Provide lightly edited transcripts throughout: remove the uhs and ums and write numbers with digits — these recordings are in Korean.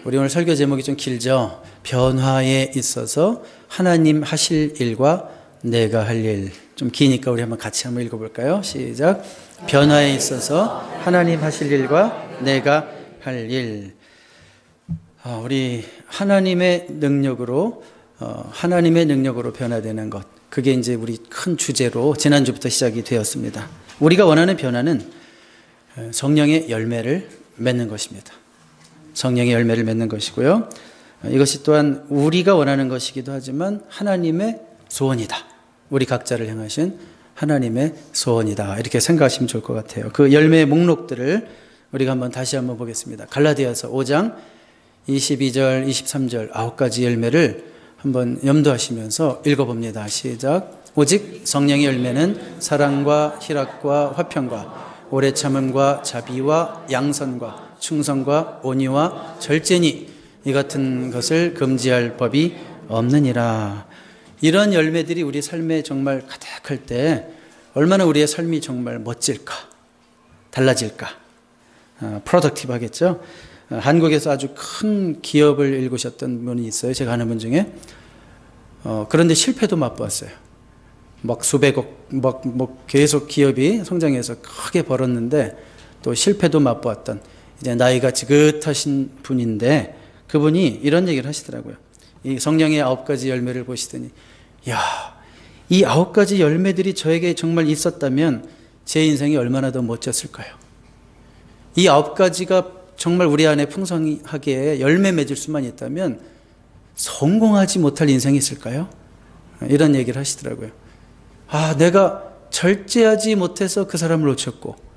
우리 오늘 설교 제목이 좀 길죠? 변화에 있어서 하나님 하실 일과 내가 할 일. 좀 기니까 우리 한번 같이 한번 읽어볼까요? 시작. 변화에 있어서 하나님 하실 일과 내가 할 일. 우리 하나님의 능력으로 변화되는 것. 그게 이제 우리 큰 주제로 지난주부터 시작이 되었습니다. 우리가 원하는 변화는 성령의 열매를 맺는 것입니다. 성령의 열매를 맺는 것이고요. 이것이 또한 우리가 원하는 것이기도 하지만 하나님의 소원이다. 우리 각자를 향하신 하나님의 소원이다. 이렇게 생각하시면 좋을 것 같아요. 그 열매의 목록들을 우리가 다시 한번 보겠습니다. 갈라디아서 5장 22절, 23절 9가지 열매를 한번 염두하시면서 읽어봅니다. 시작. 오직 성령의 열매는 사랑과 희락과 화평과 오래 참음과 자비와 양선과 충성과 온유와 절제니 이 같은 것을 금지할 법이 없느니라. 이런 열매들이 우리 삶에 정말 가득할 때 얼마나 우리의 삶이 정말 멋질까, 달라질까, 프로덕티브 하겠죠. 한국에서 아주 큰 기업을 일구셨던 분이 있어요. 제가 아는 분 중에. 그런데 실패도 맛보았어요. 막 수백억, 계속 기업이 성장해서 크게 벌었는데 또 실패도 맛보았던 이제 나이가 지긋하신 분인데 그분이 이런 얘기를 하시더라고요. 이 성령의 9가지 열매를 보시더니 이 9가지 열매들이 저에게 정말 있었다면 제 인생이 얼마나 더 멋졌을까요? 이 9가지가 정말 우리 안에 풍성하게 열매 맺을 수만 있다면 성공하지 못할 인생이 있을까요? 이런 얘기를 하시더라고요. 내가 절제하지 못해서 그 사람을 놓쳤고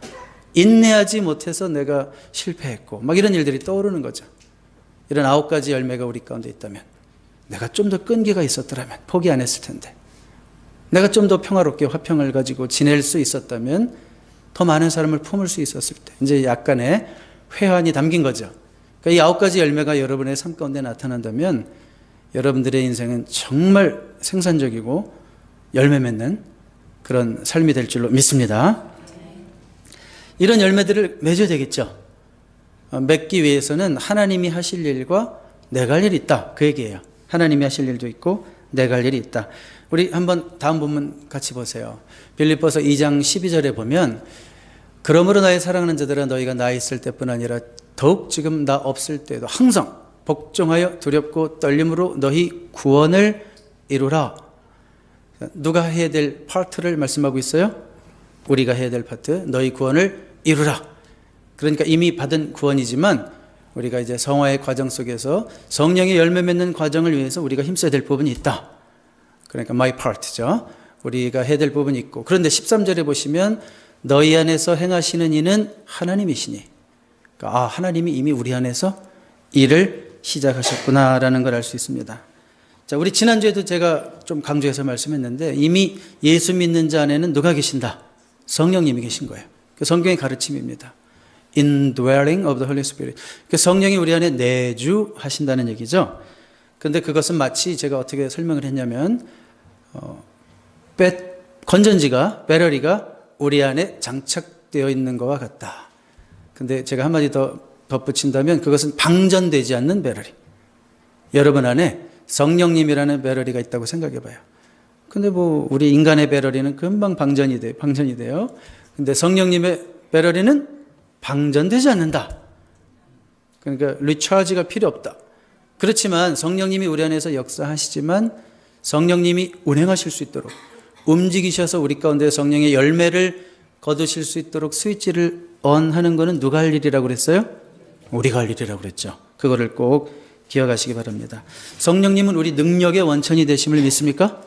인내하지 못해서 내가 실패했고 막 이런 일들이 떠오르는 거죠. 이런 9가지 열매가 우리 가운데 있다면 내가 좀 더 끈기가 있었더라면 포기 안 했을 텐데 내가 좀 더 평화롭게 화평을 가지고 지낼 수 있었다면 더 많은 사람을 품을 수 있었을 때 이제 약간의 회한이 담긴 거죠. 그러니까 이 9가지 열매가 여러분의 삶 가운데 나타난다면 여러분들의 인생은 정말 생산적이고 열매 맺는 그런 삶이 될 줄로 믿습니다. 이런 열매들을 맺어야 되겠죠. 맺기 위해서는 하나님이 하실 일과 내가 할 일이 있다. 그 얘기예요. 하나님이 하실 일도 있고 내가 할 일이 있다. 우리 한번 다음 본문 같이 보세요. 빌립보서 2장 12절에 보면 그러므로 나의 사랑하는 자들아 너희가 나 있을 때뿐 아니라 더욱 지금 나 없을 때도 항상 복종하여 두렵고 떨림으로 너희 구원을 이루라. 누가 해야 될 파트를 말씀하고 있어요? 우리가 해야 될 파트, 너희 구원을 이루라. 그러니까 이미 받은 구원이지만 우리가 이제 성화의 과정 속에서 성령의 열매 맺는 과정을 위해서 우리가 힘써야 될 부분이 있다. 그러니까 my part죠. 우리가 해야 될 부분이 있고. 그런데 13절에 보시면 너희 안에서 행하시는 이는 하나님이시니. 그러니까 하나님이 이미 우리 안에서 일을 시작하셨구나라는 걸 알 수 있습니다. 자, 우리 지난주에도 제가 좀 강조해서 말씀했는데 이미 예수 믿는 자 안에는 누가 계신다? 성령님이 계신 거예요. 그 성경의 가르침입니다. Indwelling of the Holy Spirit. 그 성령이 우리 안에 내주하신다는 얘기죠. 그런데 그것은 마치 제가 어떻게 설명을 했냐면 건전지가 배터리가 우리 안에 장착되어 있는 것과 같다. 근데 제가 한마디 더 덧붙인다면 그것은 방전되지 않는 배터리. 여러분 안에 성령님이라는 배터리가 있다고 생각해 봐요. 근데 우리 인간의 배터리는 금방 방전이 돼요. 근데 성령님의 배터리는 방전되지 않는다. 그러니까 리차지가 필요 없다. 그렇지만 성령님이 우리 안에서 역사하시지만 성령님이 운행하실 수 있도록 움직이셔서 우리 가운데 성령의 열매를 거두실 수 있도록 스위치를 언하는 것은 누가 할 일이라고 그랬어요? 우리가 할 일이라고 그랬죠. 그거를 꼭 기억하시기 바랍니다. 성령님은 우리 능력의 원천이 되심을 믿습니까?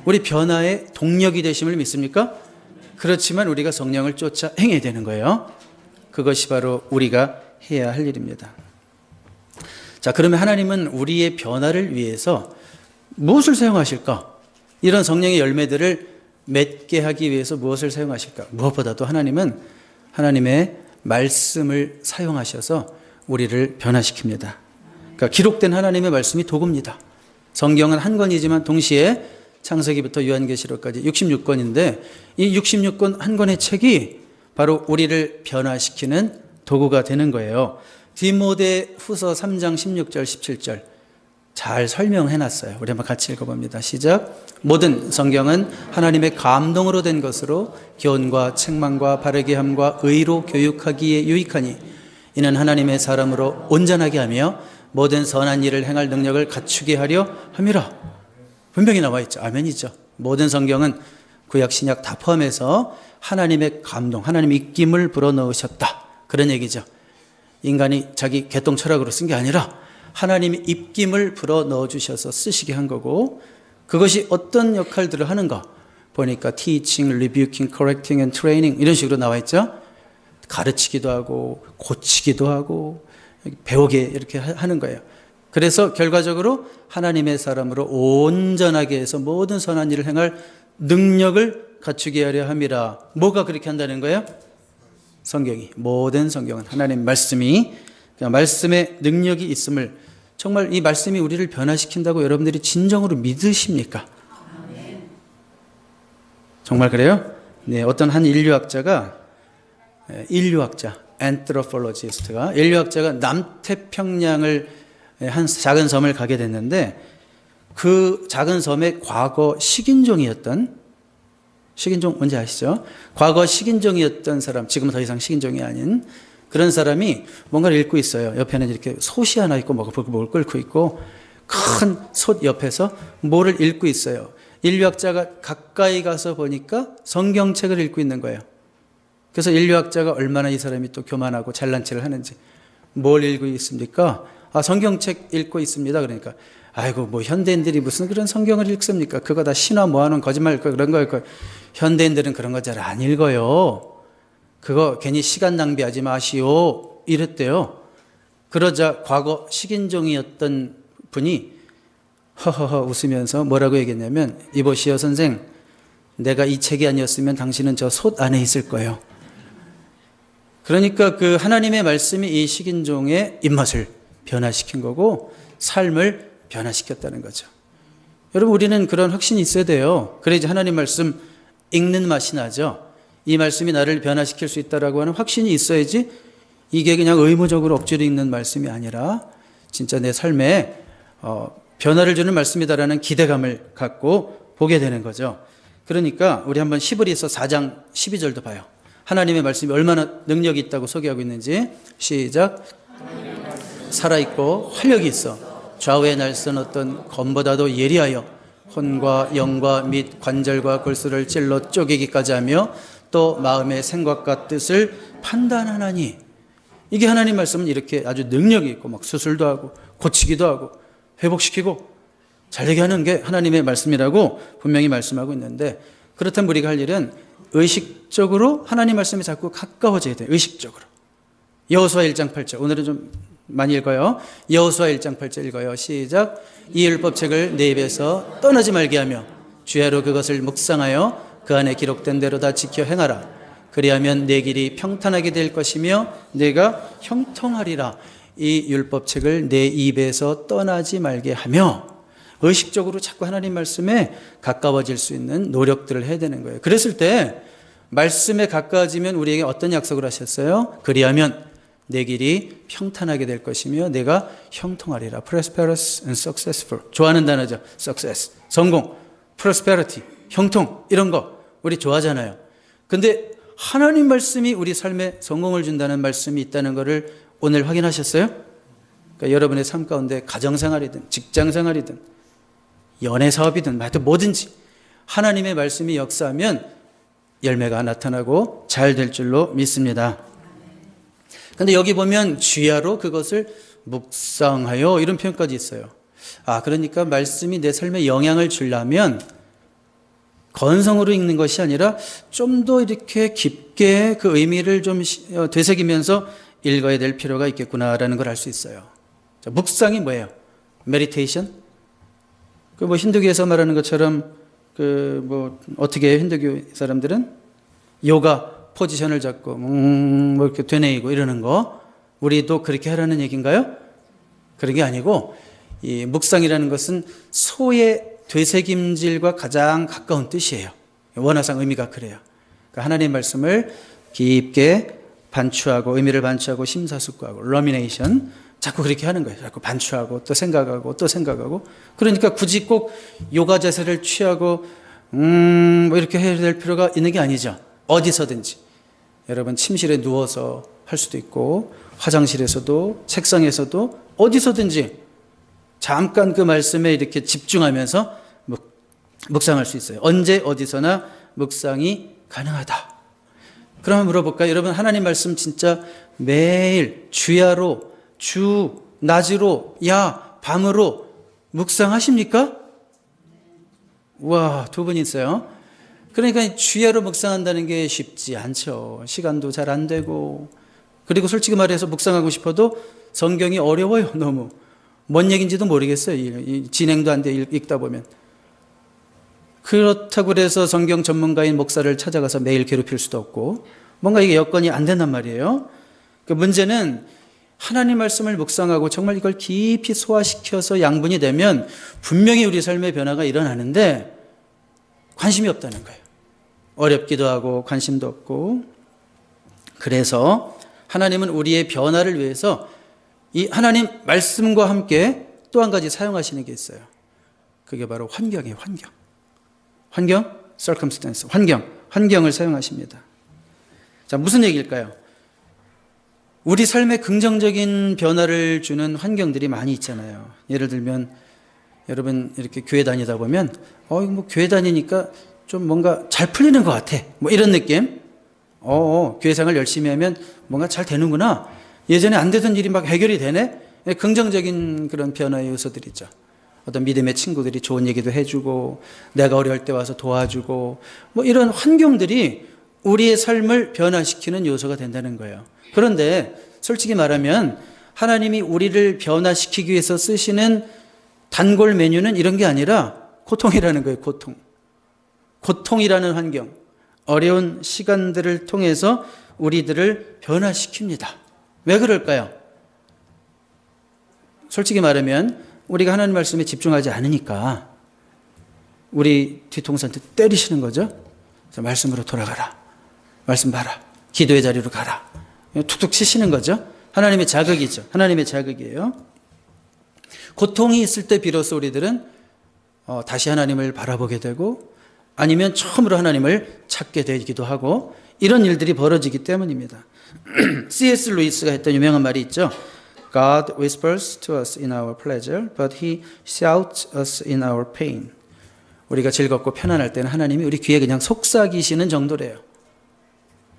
우리 변화의 동력이 되심을 믿습니까? 그렇지만 우리가 성령을 쫓아 행해야 되는 거예요. 그것이 바로 우리가 해야 할 일입니다. 자, 그러면 하나님은 우리의 변화를 위해서 무엇을 사용하실까? 이런 성령의 열매들을 맺게 하기 위해서 무엇을 사용하실까? 무엇보다도 하나님은 하나님의 말씀을 사용하셔서 우리를 변화시킵니다. 그러니까 기록된 하나님의 말씀이 도구입니다. 성경은 한 권이지만 동시에 창세기부터 요한계시록까지 66권인데 이 66권 한 권의 책이 바로 우리를 변화시키는 도구가 되는 거예요. 디모데 후서 3장 16절 17절 잘 설명해놨어요. 우리 한번 같이 읽어봅니다. 시작. 모든 성경은 하나님의 감동으로 된 것으로 교훈과 책망과 바르게 함과 의로 교육하기에 유익하니 이는 하나님의 사람으로 온전하게 하며 모든 선한 일을 행할 능력을 갖추게 하려 함이라. 분명히 나와 있죠. 아멘이죠. 모든 성경은 구약 신약 다 포함해서 하나님의 감동, 하나님의 입김을 불어넣으셨다. 그런 얘기죠. 인간이 자기 개똥 철학으로 쓴 게 아니라 하나님이 입김을 불어넣어 주셔서 쓰시게 한 거고, 그것이 어떤 역할들을 하는가 보니까 teaching, rebuking, correcting and training 이런 식으로 나와 있죠. 가르치기도 하고 고치기도 하고 배우게 이렇게 하는 거예요. 그래서 결과적으로 하나님의 사람으로 온전하게 해서 모든 선한 일을 행할 능력을 갖추게 하려 함이라. 뭐가 그렇게 한다는 거예요? 성경이, 모든 성경은 하나님 말씀이, 그러니까 말씀의 능력이 있음을, 정말 이 말씀이 우리를 변화시킨다고 여러분들이 진정으로 믿으십니까? 정말 그래요? 네, 어떤 한 인류학자, anthropologist가, 인류학자가 남태평양을 한 작은 섬을 가게 됐는데, 그 작은 섬에 과거 식인종이었던, 식인종 뭔지 아시죠? 과거 식인종이었던 사람, 지금은 더 이상 식인종이 아닌 그런 사람이 뭔가를 읽고 있어요. 옆에는 이렇게 솥이 하나 있고 뭐를 끓고 있고 큰 솥 옆에서 뭐를 읽고 있어요. 인류학자가 가까이 가서 보니까 성경책을 읽고 있는 거예요. 그래서 인류학자가 얼마나 이 사람이 또 교만하고 잘난 체를 하는지, 뭘 읽고 있습니까? 아, 성경책 읽고 있습니다. 그러니까 아이고, 뭐 현대인들이 무슨 그런 성경을 읽습니까? 그거 다 신화 모아놓은 거짓말 그런 거일. 현대인들은 그런 거 잘 안 읽어요. 그거 괜히 시간 낭비하지 마시오. 이랬대요. 그러자 과거 식인종이었던 분이 허허허 웃으면서 뭐라고 얘기했냐면, 이보시오 선생, 내가 이 책이 아니었으면 당신은 저 솥 안에 있을 거예요. 그러니까 그 하나님의 말씀이 이 식인종의 입맛을 변화시킨 거고 삶을 변화시켰다는 거죠. 여러분, 우리는 그런 확신이 있어야 돼요. 그래야지 하나님 말씀 읽는 맛이 나죠. 이 말씀이 나를 변화시킬 수 있다라고 하는 확신이 있어야지, 이게 그냥 의무적으로 억지로 읽는 말씀이 아니라 진짜 내 삶에 변화를 주는 말씀이다라는 기대감을 갖고 보게 되는 거죠. 그러니까 우리 한번 히브리서 4장 12절도 봐요. 하나님의 말씀이 얼마나 능력이 있다고 소개하고 있는지. 시작. 살아있고 활력이 있어 좌우의 날선 어떤 검보다도 예리하여 혼과 영과 및 관절과 골수를 찔러 쪼개기까지 하며 또 마음의 생각과 뜻을 판단하나니. 이게 하나님 말씀은 이렇게 아주 능력이 있고 막 수술도 하고 고치기도 하고 회복시키고 잘되게 하는 게 하나님의 말씀이라고 분명히 말씀하고 있는데, 그렇다면 우리가 할 일은 의식적으로 하나님 말씀에 자꾸 가까워져야 돼요. 의식적으로. 여호수아 1장 8절, 오늘은 좀 많이 읽어요. 여호수아 1장 8절 읽어요. 시작. 이 율법책을 내 입에서 떠나지 말게 하며 주야로 그것을 묵상하여 그 안에 기록된 대로 다 지켜 행하라. 그리하면 내 길이 평탄하게 될 것이며 내가 형통하리라. 이 율법책을 내 입에서 떠나지 말게 하며, 의식적으로 자꾸 하나님 말씀에 가까워질 수 있는 노력들을 해야 되는 거예요. 그랬을 때 말씀에 가까워지면 우리에게 어떤 약속을 하셨어요? 그리하면 내 길이 평탄하게 될 것이며 내가 형통하리라. prosperous and successful. 좋아하는 단어죠. success, 성공, prosperity, 형통, 이런 거 우리 좋아하잖아요. 근데 하나님 말씀이 우리 삶에 성공을 준다는 말씀이 있다는 것을 오늘 확인하셨어요? 그러니까 여러분의 삶 가운데 가정생활이든 직장생활이든 연애사업이든 하여튼 뭐든지 하나님의 말씀이 역사하면 열매가 나타나고 잘 될 줄로 믿습니다. 근데 여기 보면 주야로 그것을 묵상하여 이런 표현까지 있어요. 아, 그러니까 말씀이 내 삶에 영향을 주려면 건성으로 읽는 것이 아니라 좀 더 이렇게 깊게 그 의미를 좀 되새기면서 읽어야 될 필요가 있겠구나라는 걸 알 수 있어요. 자, 묵상이 뭐예요? 메디테이션? 그 뭐 힌두교에서 말하는 것처럼 그 뭐 어떻게 해요? 힌두교 사람들은 요가 포지션을 잡고 뭐 이렇게 되뇌이고 이러는 거, 우리도 그렇게 하라는 얘기인가요? 그런 게 아니고, 이 묵상이라는 것은 소의 되새김질과 가장 가까운 뜻이에요. 원어상 의미가 그래요. 그러니까 하나님의 말씀을 깊게 반추하고 의미를 반추하고 심사숙고하고 러미네이션 자꾸 그렇게 하는 거예요. 자꾸 반추하고 또 생각하고 또 생각하고. 그러니까 굳이 꼭 요가 자세를 취하고 뭐 이렇게 해야 될 필요가 있는 게 아니죠. 어디서든지 여러분 침실에 누워서 할 수도 있고 화장실에서도 책상에서도 어디서든지 잠깐 그 말씀에 이렇게 집중하면서 묵상할 수 있어요. 언제 어디서나 묵상이 가능하다. 그러면 물어볼까요? 여러분 하나님 말씀 진짜 매일 주야로 주 낮으로 야 밤으로 묵상하십니까? 와, 두 분 있어요. 그러니까 주야로 묵상한다는 게 쉽지 않죠. 시간도 잘 안 되고. 그리고 솔직히 말해서 묵상하고 싶어도 성경이 어려워요. 너무. 뭔 얘기인지도 모르겠어요. 진행도 안 돼 읽다 보면. 그렇다고 그래서 성경 전문가인 목사를 찾아가서 매일 괴롭힐 수도 없고 뭔가 이게 여건이 안 된단 말이에요. 그 문제는 하나님 말씀을 묵상하고 정말 이걸 깊이 소화시켜서 양분이 되면 분명히 우리 삶의 변화가 일어나는데 관심이 없다는 거예요. 어렵기도 하고 관심도 없고. 그래서 하나님은 우리의 변화를 위해서 이 하나님 말씀과 함께 또 한 가지 사용하시는 게 있어요. 그게 바로 환경이에요. 환경, circumstance, 환경을 사용하십니다. 자, 무슨 얘기일까요? 우리 삶에 긍정적인 변화를 주는 환경들이 많이 있잖아요. 예를 들면 여러분 이렇게 교회 다니다 보면 뭐 교회 다니니까 좀 뭔가 잘 풀리는 것 같아. 뭐 이런 느낌. 교회 생활 열심히 하면 뭔가 잘 되는구나. 예전에 안 되던 일이 막 해결이 되네. 긍정적인 그런 변화의 요소들이죠. 어떤 믿음의 친구들이 좋은 얘기도 해주고 내가 어려울 때 와서 도와주고 뭐 이런 환경들이 우리의 삶을 변화시키는 요소가 된다는 거예요. 그런데 솔직히 말하면 하나님이 우리를 변화시키기 위해서 쓰시는 단골 메뉴는 이런 게 아니라 고통이라는 거예요. 고통이라는 환경, 어려운 시간들을 통해서 우리들을 변화시킵니다. 왜 그럴까요? 솔직히 말하면 우리가 하나님 말씀에 집중하지 않으니까 우리 뒤통수한테 때리시는 거죠. 말씀으로 돌아가라. 말씀 봐라. 기도의 자리로 가라. 툭툭 치시는 거죠. 하나님의 자극이죠. 하나님의 자극이에요. 고통이 있을 때 비로소 우리들은 다시 하나님을 바라보게 되고 아니면 처음으로 하나님을 찾게 되기도 하고 이런 일들이 벌어지기 때문입니다. C.S. 루이스가 했던 유명한 말이 있죠. God whispers to us in our pleasure, but He shouts us in our pain. 우리가 즐겁고 편안할 때는 하나님이 우리 귀에 그냥 속삭이시는 정도래요.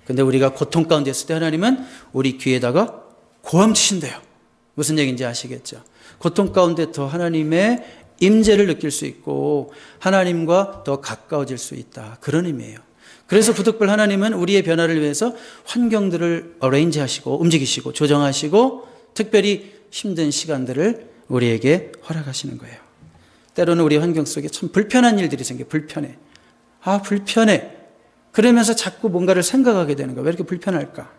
근데 우리가 고통 가운데 있을 때 하나님은 우리 귀에다가 고함치신대요. 무슨 얘기인지 아시겠죠? 고통 가운데 더 하나님의 임재를 느낄 수 있고 하나님과 더 가까워질 수 있다. 그런 의미예요. 그래서 부득불 하나님은 우리의 변화를 위해서 환경들을 어레인지 하시고 움직이시고 조정하시고 특별히 힘든 시간들을 우리에게 허락하시는 거예요. 때로는 우리 환경 속에 참 불편한 일들이 생겨요. 불편해. 불편해. 그러면서 자꾸 뭔가를 생각하게 되는 거예요. 왜 이렇게 불편할까?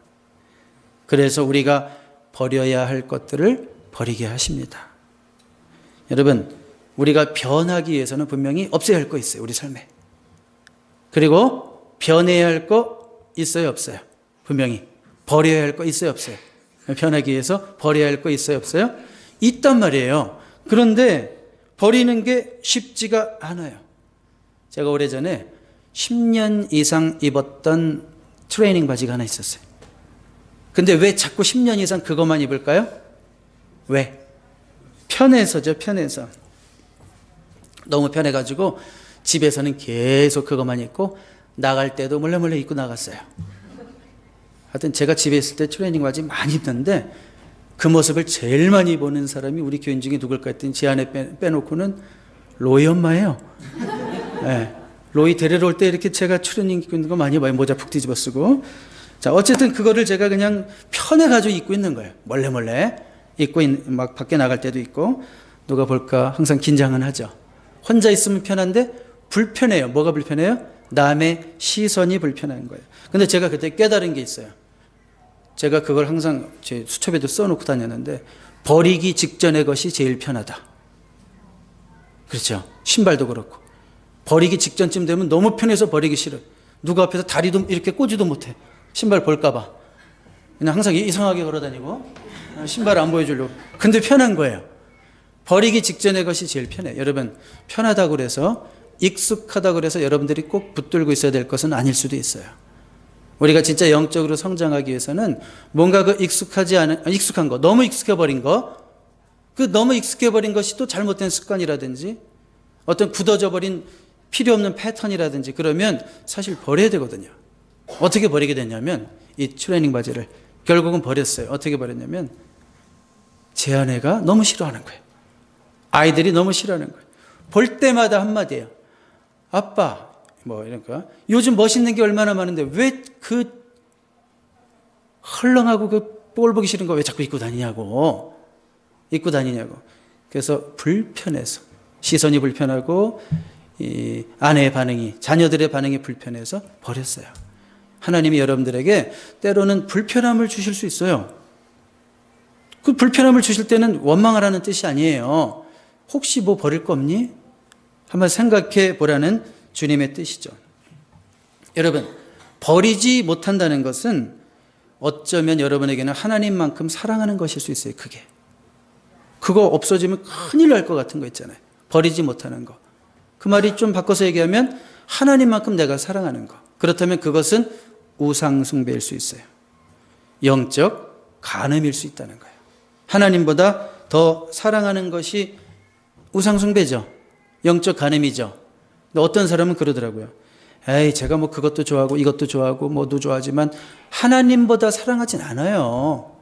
그래서 우리가 버려야 할 것들을 버리게 하십니다. 여러분, 우리가 변하기 위해서는 분명히 없애야 할 거 있어요. 우리 삶에. 그리고 변해야 할 거 있어요? 없어요? 분명히. 버려야 할 거 있어요? 없어요? 변하기 위해서 버려야 할 거 있어요? 없어요? 있단 말이에요. 그런데 버리는 게 쉽지가 않아요. 제가 오래전에 10년 이상 입었던 트레이닝 바지가 하나 있었어요. 근데 왜 자꾸 10년 이상 그것만 입을까요? 왜? 편해서죠. 편해서. 너무 편해가지고 집에서는 계속 그것만 입고 나갈 때도 몰래 입고 나갔어요. 하여튼 제가 집에 있을 때 트레이닝 바지 많이 입는데 그 모습을 제일 많이 보는 사람이 우리 교인 중에 누굴까 했더니 제 안에 빼놓고는 로이 엄마예요. 네. 로이 데리러 올 때 이렇게 제가 트레이닝 입고 있는 거 많이 봐요. 모자 푹 뒤집어 쓰고. 자, 어쨌든 그거를 제가 그냥 편해가지고 입고 있는 거예요. 몰래 입고 막 밖에 나갈 때도 있고 누가 볼까 항상 긴장은 하죠. 혼자 있으면 편한데 불편해요. 뭐가 불편해요? 남의 시선이 불편한 거예요. 근데 제가 그때 깨달은 게 있어요. 제가 그걸 항상 제 수첩에도 써놓고 다녔는데 버리기 직전의 것이 제일 편하다. 그렇죠. 신발도 그렇고 버리기 직전쯤 되면 너무 편해서 버리기 싫어요. 누가 앞에서 다리도 이렇게 꼬지도 못해. 신발 볼까 봐. 그냥 항상 이상하게 걸어다니고 신발 안 보여주려고. 근데 편한 거예요. 버리기 직전의 것이 제일 편해요. 여러분, 편하다고 그래서, 익숙하다고 그래서 여러분들이 꼭 붙들고 있어야 될 것은 아닐 수도 있어요. 우리가 진짜 영적으로 성장하기 위해서는 뭔가 그 익숙한 거, 너무 익숙해버린 거, 그 너무 익숙해버린 것이 또 잘못된 습관이라든지 어떤 굳어져 버린 필요 없는 패턴이라든지 그러면 사실 버려야 되거든요. 어떻게 버리게 됐냐면 이 트레이닝 바지를 결국은 버렸어요. 어떻게 버렸냐면 제 아내가 너무 싫어하는 거예요. 아이들이 너무 싫어하는 거예요. 볼 때마다 한마디예요. 아빠, 뭐 이런 거. 요즘 멋있는 게 얼마나 많은데 왜 그 헐렁하고 그 꼴 보기 싫은 거 왜 자꾸 입고 다니냐고. 그래서 불편해서, 시선이 불편하고 이 아내의 반응이, 자녀들의 반응이 불편해서 버렸어요. 하나님이 여러분들에게 때로는 불편함을 주실 수 있어요. 그 불편함을 주실 때는 원망하라는 뜻이 아니에요. 혹시 뭐 버릴 거 없니? 한번 생각해 보라는 주님의 뜻이죠. 여러분, 버리지 못한다는 것은 어쩌면 여러분에게는 하나님만큼 사랑하는 것일 수 있어요. 그거 없어지면 큰일 날 것 같은 거 있잖아요. 버리지 못하는 거. 그 말이 좀 바꿔서 얘기하면 하나님만큼 내가 사랑하는 거. 그렇다면 그것은 우상 숭배일 수 있어요. 영적 간음일 수 있다는 거예요. 하나님보다 더 사랑하는 것이 우상 숭배죠. 영적 간음이죠. 근데 어떤 사람은 그러더라고요. 에이, 제가 뭐 그것도 좋아하고 이것도 좋아하고 뭐도 좋아하지만 하나님보다 사랑하진 않아요.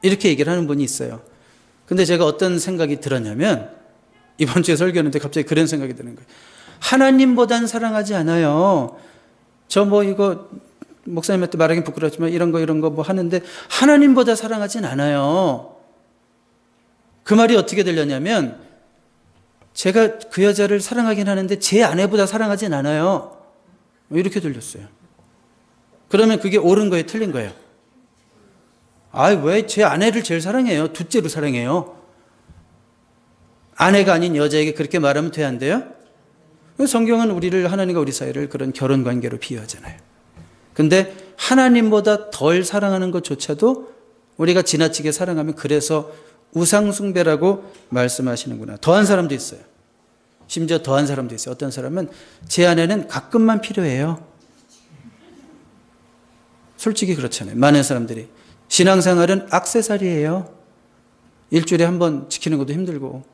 이렇게 얘기를 하는 분이 있어요. 근데 제가 어떤 생각이 들었냐면 이번 주에 설교하는데 갑자기 그런 생각이 드는 거예요. 하나님보단 사랑하지 않아요. 저 뭐 이거 목사님한테 말하기 부끄럽지만 이런 거 뭐 하는데 하나님보다 사랑하진 않아요. 그 말이 어떻게 들렸냐면 제가 그 여자를 사랑하긴 하는데 제 아내보다 사랑하진 않아요. 이렇게 들렸어요. 그러면 그게 옳은 거예요? 틀린 거예요? 왜 제 아내를 제일 사랑해요? 둘째로 사랑해요. 아내가 아닌 여자에게 그렇게 말하면 돼야 안 돼요? 성경은 우리를, 하나님과 우리 사이를 그런 결혼 관계로 비유하잖아요. 근데 하나님보다 덜 사랑하는 것조차도 우리가 지나치게 사랑하면 그래서 우상숭배라고 말씀하시는구나. 더한 사람도 있어요. 심지어 더한 사람도 있어요. 어떤 사람은 제 아내는 가끔만 필요해요. 솔직히 그렇잖아요. 많은 사람들이. 신앙생활은 액세서리예요. 일주일에 한 번 지키는 것도 힘들고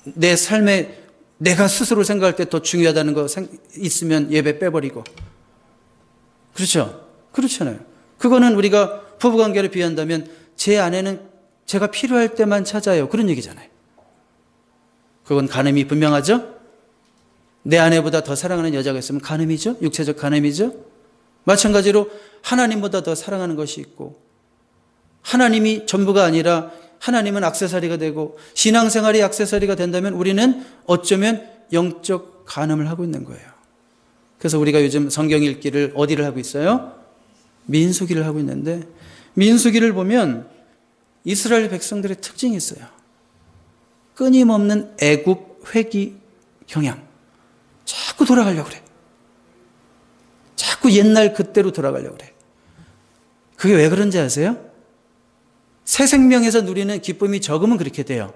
내 삶에 내가 스스로 생각할 때 더 중요하다는 거 있으면 예배 빼버리고. 그렇죠? 그렇잖아요. 그거는 우리가 부부관계를 비유한다면 제 아내는 제가 필요할 때만 찾아요. 그런 얘기잖아요. 그건 간음이 분명하죠? 내 아내보다 더 사랑하는 여자가 있으면 간음이죠? 육체적 간음이죠? 마찬가지로 하나님보다 더 사랑하는 것이 있고 하나님이 전부가 아니라 하나님은 액세서리가 되고 신앙생활이 액세서리가 된다면 우리는 어쩌면 영적 간음을 하고 있는 거예요. 그래서 우리가 요즘 성경 읽기를 어디를 하고 있어요? 민수기를 하고 있는데 민수기를 보면 이스라엘 백성들의 특징이 있어요. 끊임없는 애굽 회귀 경향. 자꾸 돌아가려고 그래. 자꾸 옛날 그때로 돌아가려고 그래. 그게 왜 그런지 아세요? 새 생명에서 누리는 기쁨이 적으면 그렇게 돼요.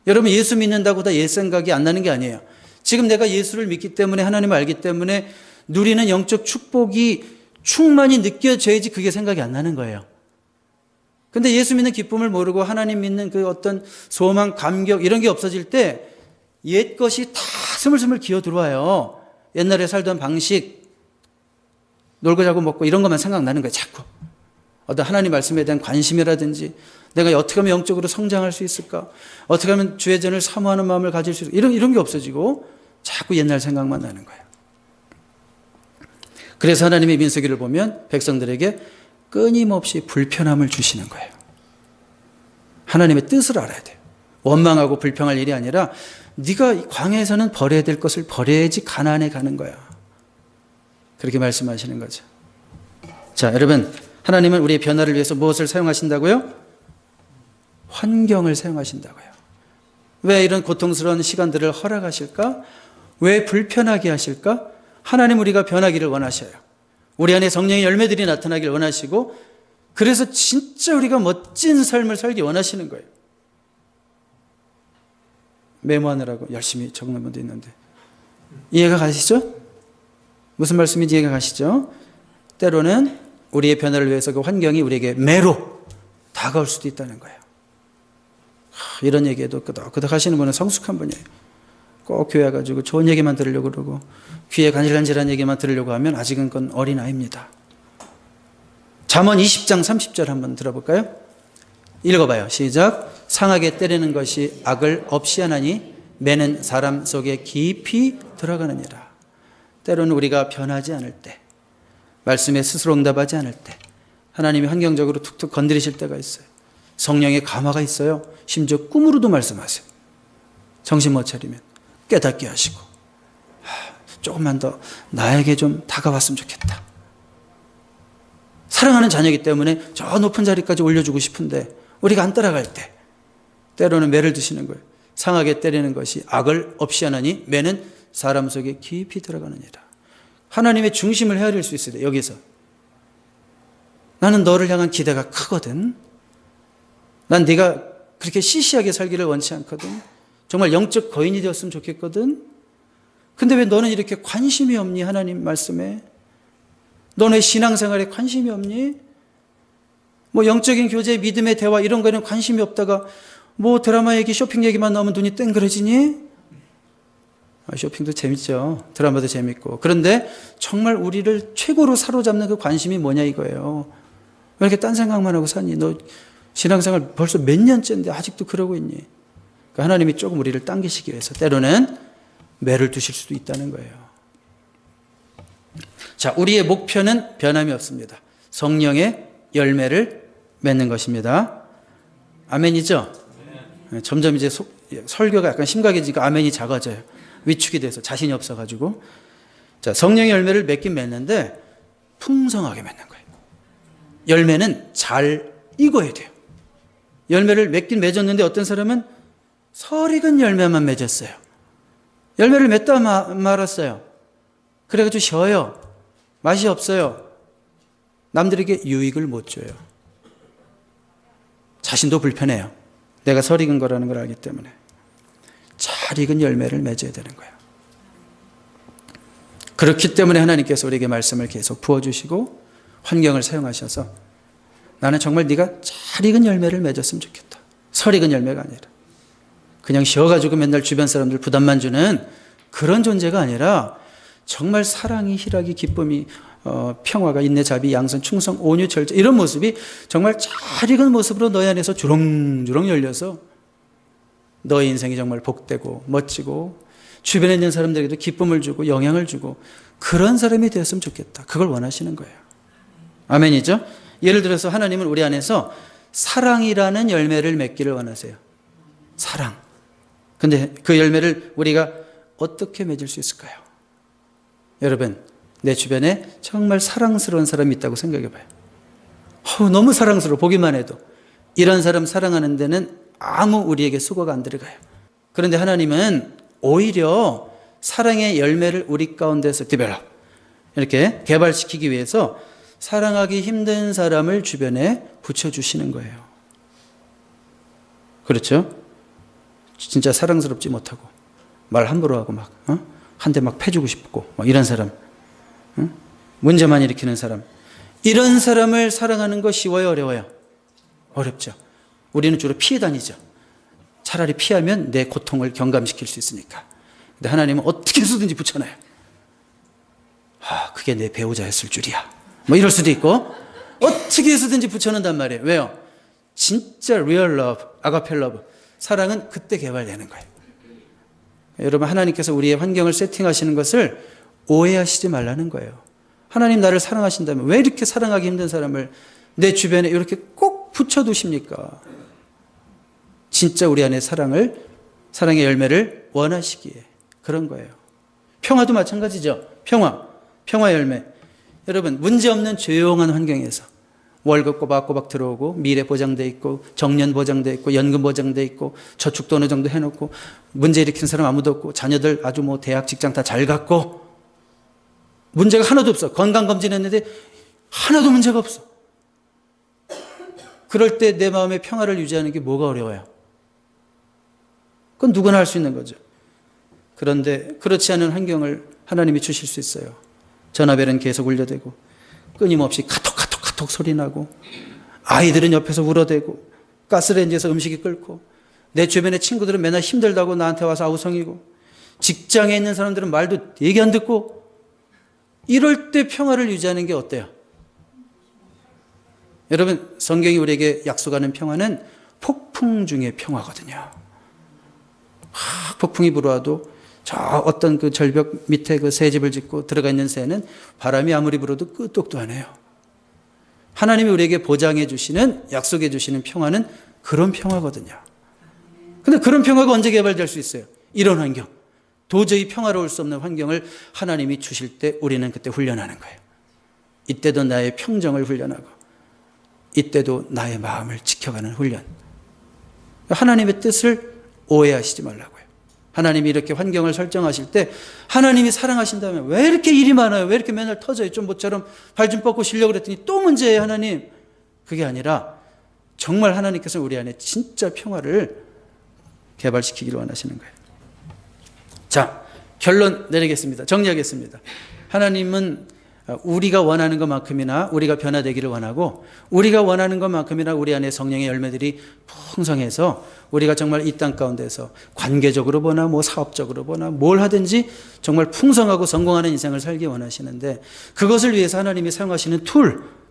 여러분 예수 믿는다고 다 옛 생각이 안 나는 게 아니에요. 지금 내가 예수를 믿기 때문에 하나님을 알기 때문에 누리는 영적 축복이 충만히 느껴져야지 그게 생각이 안 나는 거예요. 근데 예수 믿는 기쁨을 모르고 하나님 믿는 그 어떤 소망, 감격 이런 게 없어질 때 옛 것이 다 스물스물 기어 들어와요. 옛날에 살던 방식, 놀고 자고 먹고 이런 것만 생각나는 거예요. 자꾸. 어떤 하나님 말씀에 대한 관심이라든지 내가 어떻게 하면 영적으로 성장할 수 있을까? 어떻게 하면 주의 전을 사모하는 마음을 가질 수 있을까? 이런 게 없어지고 자꾸 옛날 생각만 나는 거예요. 그래서 하나님의 민수기를 보면 백성들에게 끊임없이 불편함을 주시는 거예요. 하나님의 뜻을 알아야 돼요. 원망하고 불평할 일이 아니라 네가 광야에서는 버려야 될 것을 버려야지 가나안에 가는 거야. 그렇게 말씀하시는 거죠. 자, 여러분, 하나님은 우리의 변화를 위해서 무엇을 사용하신다고요? 환경을 사용하신다고요. 왜 이런 고통스러운 시간들을 허락하실까? 왜 불편하게 하실까? 하나님 우리가 변하기를 원하셔요. 우리 안에 성령의 열매들이 나타나기를 원하시고 그래서 진짜 우리가 멋진 삶을 살기 원하시는 거예요. 메모하느라고 열심히 적는 분도 있는데 이해가 가시죠? 무슨 말씀인지 이해가 가시죠? 때로는 우리의 변화를 위해서 그 환경이 우리에게 매로 다가올 수도 있다는 거예요. 이런 얘기에도 끄덕끄덕 하시는 분은 성숙한 분이에요. 꼭 교회 가지고 좋은 얘기만 들으려고 그러고 귀에 간질간질한 얘기만 들으려고 하면 아직은 그건 어린아이입니다. 잠언 20장 30절 한번 들어볼까요? 읽어봐요. 시작. 상하게 때리는 것이 악을 없이 하나니 매는 사람 속에 깊이 들어가느니라. 때로는 우리가 변하지 않을 때, 말씀에 스스로 응답하지 않을 때 하나님이 환경적으로 툭툭 건드리실 때가 있어요. 성령의 감화가 있어요. 심지어 꿈으로도 말씀하세요. 정신 못 차리면 깨닫게 하시고 조금만 더 나에게 좀 다가왔으면 좋겠다. 사랑하는 자녀이기 때문에 저 높은 자리까지 올려주고 싶은데 우리가 안 따라갈 때 때로는 매를 드시는 거예요. 상하게 때리는 것이 악을 없이 하나니 매는 사람 속에 깊이 들어가느니라. 하나님의 중심을 헤아릴 수 있어요. 여기서 나는 너를 향한 기대가 크거든. 난 네가 그렇게 시시하게 살기를 원치 않거든. 정말 영적 거인이 되었으면 좋겠거든. 근데 왜 너는 이렇게 관심이 없니? 하나님 말씀에. 너네 신앙생활에 관심이 없니? 뭐 영적인 교제, 믿음의 대화 이런 거에는 관심이 없다가 뭐 드라마 얘기, 쇼핑 얘기만 나오면 눈이 땡그러지니? 쇼핑도 재밌죠. 드라마도 재밌고. 그런데 정말 우리를 최고로 사로잡는 그 관심이 뭐냐 이거예요. 왜 이렇게 딴 생각만 하고 사니? 너 신앙생활 벌써 몇 년째인데 아직도 그러고 있니? 그러니까 하나님이 조금 우리를 당기시기 위해서 때로는 매를 두실 수도 있다는 거예요. 자, 우리의 목표는 변함이 없습니다. 성령의 열매를 맺는 것입니다. 아멘이죠? 점점 이제 설교가 약간 심각해지니까 아멘이 작아져요. 위축이 돼서 자신이 없어가지고. 자, 성령의 열매를 맺긴 맺는데 풍성하게 맺는 거예요. 열매는 잘 익어야 돼요. 열매를 맺긴 맺었는데 어떤 사람은 설익은 열매만 맺었어요. 열매를 맺다 말았어요. 그래가지고 쉬어요. 맛이 없어요. 남들에게 유익을 못 줘요. 자신도 불편해요. 내가 설익은 거라는 걸 알기 때문에. 잘 익은 열매를 맺어야 되는 거예요. 그렇기 때문에 하나님께서 우리에게 말씀을 계속 부어주시고 환경을 사용하셔서 나는 정말 네가 잘 익은 열매를 맺었으면 좋겠다. 설익은 열매가 아니라 그냥 쉬어가지고 맨날 주변 사람들 부담만 주는 그런 존재가 아니라 정말 사랑이, 희락이, 기쁨이, 평화가, 인내, 자비, 양선, 충성, 온유, 절제 이런 모습이 정말 잘 익은 모습으로 너희 안에서 주렁주렁 열려서 너의 인생이 정말 복되고 멋지고 주변에 있는 사람들에게도 기쁨을 주고 영향을 주고 그런 사람이 되었으면 좋겠다. 그걸 원하시는 거예요. 아멘이죠? 예를 들어서 하나님은 우리 안에서 사랑이라는 열매를 맺기를 원하세요. 사랑. 근데 그 열매를 우리가 어떻게 맺을 수 있을까요? 여러분, 내 주변에 정말 사랑스러운 사람이 있다고 생각해 봐요. 너무 사랑스러워 보기만 해도. 이런 사람 사랑하는 데는 아무 우리에게 수고가 안 들어가요. 그런데 하나님은 오히려 사랑의 열매를 우리 가운데서 디벨롭 이렇게 개발시키기 위해서 사랑하기 힘든 사람을 주변에 붙여주시는 거예요. 그렇죠? 진짜 사랑스럽지 못하고 말 함부로 하고 막 한 대 막 패주고 싶고 막 이런 사람, 문제만 일으키는 사람, 이런 사람을 사랑하는 거 쉬워요, 어려워요? 어렵죠. 우리는 주로 피해 다니죠. 차라리 피하면 내 고통을 경감시킬 수 있으니까. 근데 하나님은 어떻게 해서든지 붙여놔요. 그게 내 배우자였을 줄이야. 뭐 이럴 수도 있고 어떻게 해서든지 붙여놓는단 말이에요. 왜요? 진짜 real love, 아가페 love, 사랑은 그때 개발되는 거예요. 여러분, 하나님께서 우리의 환경을 세팅하시는 것을 오해하시지 말라는 거예요. 하나님 나를 사랑하신다면 왜 이렇게 사랑하기 힘든 사람을 내 주변에 이렇게 꼭 붙여두십니까? 진짜 우리 안에 사랑의 열매를 원하시기에 그런 거예요. 평화도 마찬가지죠. 평화 열매. 여러분, 문제없는 조용한 환경에서 월급 꼬박꼬박 들어오고 미래 보장돼 있고 정년 보장돼 있고 연금 보장돼 있고 저축도 어느 정도 해놓고 문제 일으킨 사람 아무도 없고 자녀들 아주 뭐 대학 직장 다 잘 갔고 문제가 하나도 없어. 건강검진했는데 하나도 문제가 없어. 그럴 때 내 마음의 평화를 유지하는 게 뭐가 어려워요? 그건 누구나 할 수 있는 거죠. 그런데 그렇지 않은 환경을 하나님이 주실 수 있어요. 전화벨은 계속 울려대고 끊임없이 카톡 소리 나고 아이들은 옆에서 울어대고 가스레인지에서 음식이 끓고 내 주변의 친구들은 맨날 힘들다고 나한테 와서 아우성이고 직장에 있는 사람들은 말도 되게 안 듣고 이럴 때 평화를 유지하는 게 어때요? 여러분, 성경이 우리에게 약속하는 평화는 폭풍 중의 평화거든요. 폭풍이 불어와도 저 어떤 그 절벽 밑에 그 새 집을 짓고 들어가 있는 새는 바람이 아무리 불어도 끄떡도 안 해요. 하나님이 우리에게 보장해 주시는, 약속해 주시는 평화는 그런 평화거든요. 근데 그런 평화가 언제 개발될 수 있어요? 이런 환경. 도저히 평화로울 수 없는 환경을 하나님이 주실 때 우리는 그때 훈련하는 거예요. 이때도 나의 평정을 훈련하고 이때도 나의 마음을 지켜가는 훈련. 하나님의 뜻을 오해하시지 말라고요. 하나님이 이렇게 환경을 설정하실 때 하나님이 사랑하신다면 왜 이렇게 일이 많아요? 왜 이렇게 맨날 터져요? 좀 모처럼 발 좀 뻗고 쉬려고 그랬더니 또 문제예요, 하나님. 그게 아니라 정말 하나님께서 우리 안에 진짜 평화를 개발시키기를 원하시는 거예요. 자, 결론 내리겠습니다. 정리하겠습니다. 하나님은 우리가 원하는 것만큼이나 우리가 변화되기를 원하고 우리가 원하는 것만큼이나 우리 안에 성령의 열매들이 풍성해서 우리가 정말 이 땅 가운데서 관계적으로 보나 뭐 사업적으로 보나 뭘 하든지 정말 풍성하고 성공하는 인생을 살기 원하시는데 그것을 위해서 하나님이 사용하시는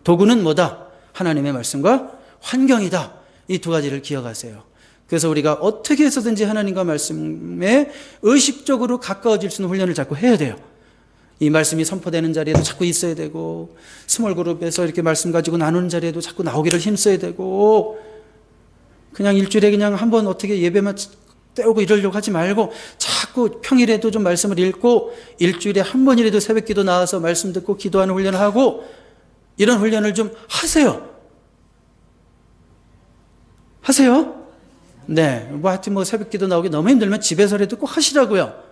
도구는 뭐다? 하나님의 말씀과 환경이다. 이 두 가지를 기억하세요. 그래서 우리가 어떻게 해서든지 하나님과 말씀에 의식적으로 가까워질 수 있는 훈련을 자꾸 해야 돼요. 이 말씀이 선포되는 자리에도 자꾸 있어야 되고 스몰 그룹에서 이렇게 말씀 가지고 나누는 자리에도 자꾸 나오기를 힘써야 되고 그냥 일주일에 그냥 한번 어떻게 예배만 때우고 이러려고 하지 말고 자꾸 평일에도 좀 말씀을 읽고 일주일에 한 번이라도 새벽기도 나와서 말씀 듣고 기도하는 훈련을 하고 이런 훈련을 좀 하세요. 하세요? 네, 뭐 하여튼 뭐 새벽기도 나오기 너무 힘들면 집에서라도 꼭 하시라고요.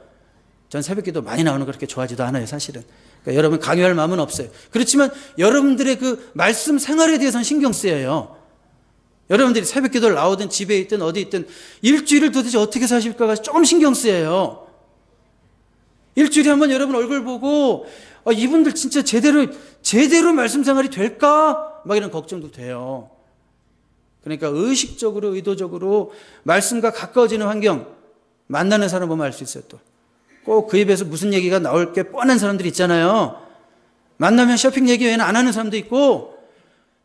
전 새벽기도 많이 나오는 거 그렇게 좋아하지도 않아요, 사실은. 그러니까 여러분 강요할 마음은 없어요. 그렇지만 여러분들의 그 말씀 생활에 대해서는 신경 쓰여요. 여러분들이 새벽기도를 나오든 집에 있든 어디 있든 일주일을 도대체 어떻게 사실까가 조금 신경 쓰여요. 일주일에 한번 여러분 얼굴 보고 이분들 진짜 제대로 말씀 생활이 될까? 막 이런 걱정도 돼요. 그러니까 의식적으로 의도적으로 말씀과 가까워지는 환경 만나는 사람 보면 알 수 있어요. 또 꼭 그 입에서 무슨 얘기가 나올 게 뻔한 사람들 있잖아요. 만나면 쇼핑 얘기 외에는 안 하는 사람도 있고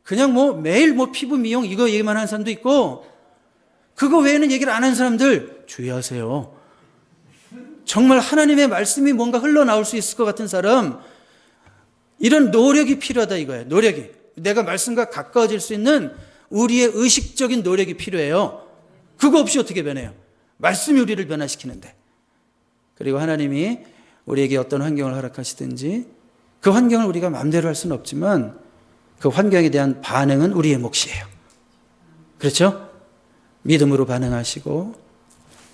그냥 뭐 매일 뭐 피부 미용 이거 얘기만 하는 사람도 있고 그거 외에는 얘기를 안 하는 사람들 주의하세요. 정말 하나님의 말씀이 뭔가 흘러나올 수 있을 것 같은 사람 이런 노력이 필요하다 이거예요. 노력이. 내가 말씀과 가까워질 수 있는 우리의 의식적인 노력이 필요해요. 그거 없이 어떻게 변해요? 말씀이 우리를 변화시키는데. 그리고 하나님이 우리에게 어떤 환경을 허락하시든지 그 환경을 우리가 마음대로 할 수는 없지만 그 환경에 대한 반응은 우리의 몫이에요. 그렇죠? 믿음으로 반응하시고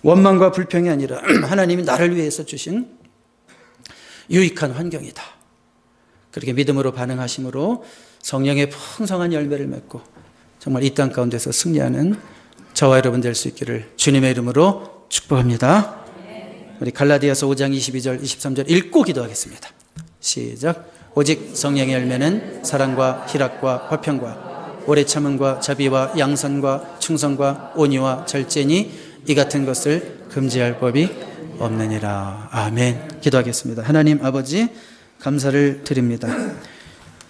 원망과 불평이 아니라 하나님이 나를 위해서 주신 유익한 환경이다. 그렇게 믿음으로 반응하심으로 성령의 풍성한 열매를 맺고 정말 이 땅 가운데서 승리하는 저와 여러분 될 수 있기를 주님의 이름으로 축복합니다. 우리 갈라디아서 5장 22절 23절 읽고 기도하겠습니다. 시작. 오직 성령의 열매는 사랑과 희락과 화평과 오래 참음과 자비와 양선과 충성과 온유와 절제니 이 같은 것을 금지할 법이 없느니라. 아멘. 기도하겠습니다. 하나님 아버지 감사를 드립니다.